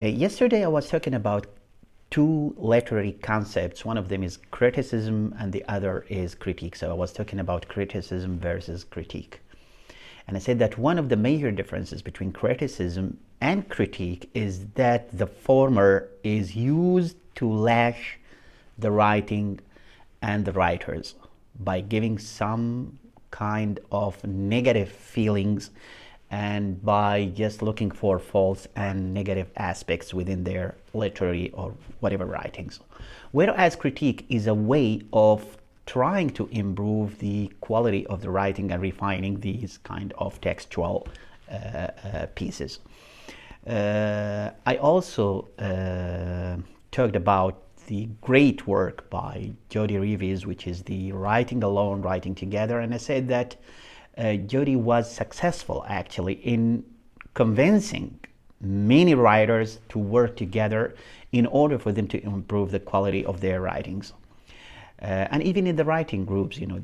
Yesterday I was talking about two literary concepts. One of them is criticism and the other is critique. So I was talking about criticism versus critique. And I said that one of the major differences between criticism and critique is that the former is used to lash the writing and the writers by giving some kind of negative feelings and by just looking for false and negative aspects within their literary or whatever writings. Whereas critique is a way of trying to improve the quality of the writing and refining these kind of textual pieces. I also talked about the great work by Judy Reeves, which is the Writing Alone, Writing Together, and I said that Judy was successful actually in convincing many writers to work together in order for them to improve the quality of their writings. And even in the writing groups, you know,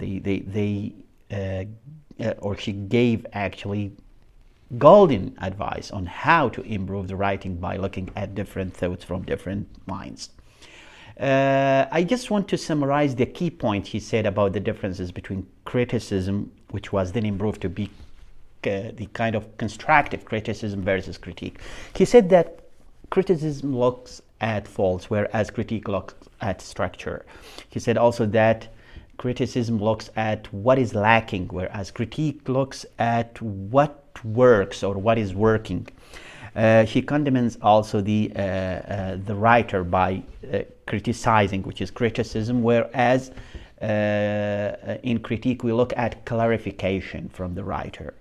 or she gave actually golden advice on how to improve the writing by looking at different thoughts from different minds. I just want to summarize the key point he said about the differences between criticism, which was then improved to be the kind of constructive criticism, versus critique. He said that criticism looks at faults, whereas critique looks at structure. He said also that criticism looks at what is lacking, whereas critique looks at what works or what is working. He condemns also the writer by criticizing, which is criticism, whereas in critique we look at clarification from the writer.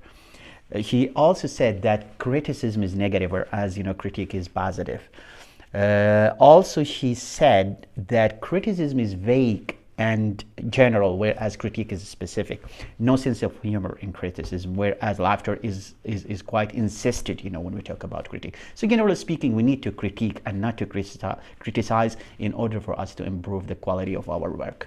He also said that criticism is negative, whereas critique is positive. Also, he said that criticism is vague and general, whereas critique is specific. No sense of humor in criticism, whereas laughter is quite insisted, when we talk about critique. So generally speaking, we need to critique and not to criticize in order for us to improve the quality of our work.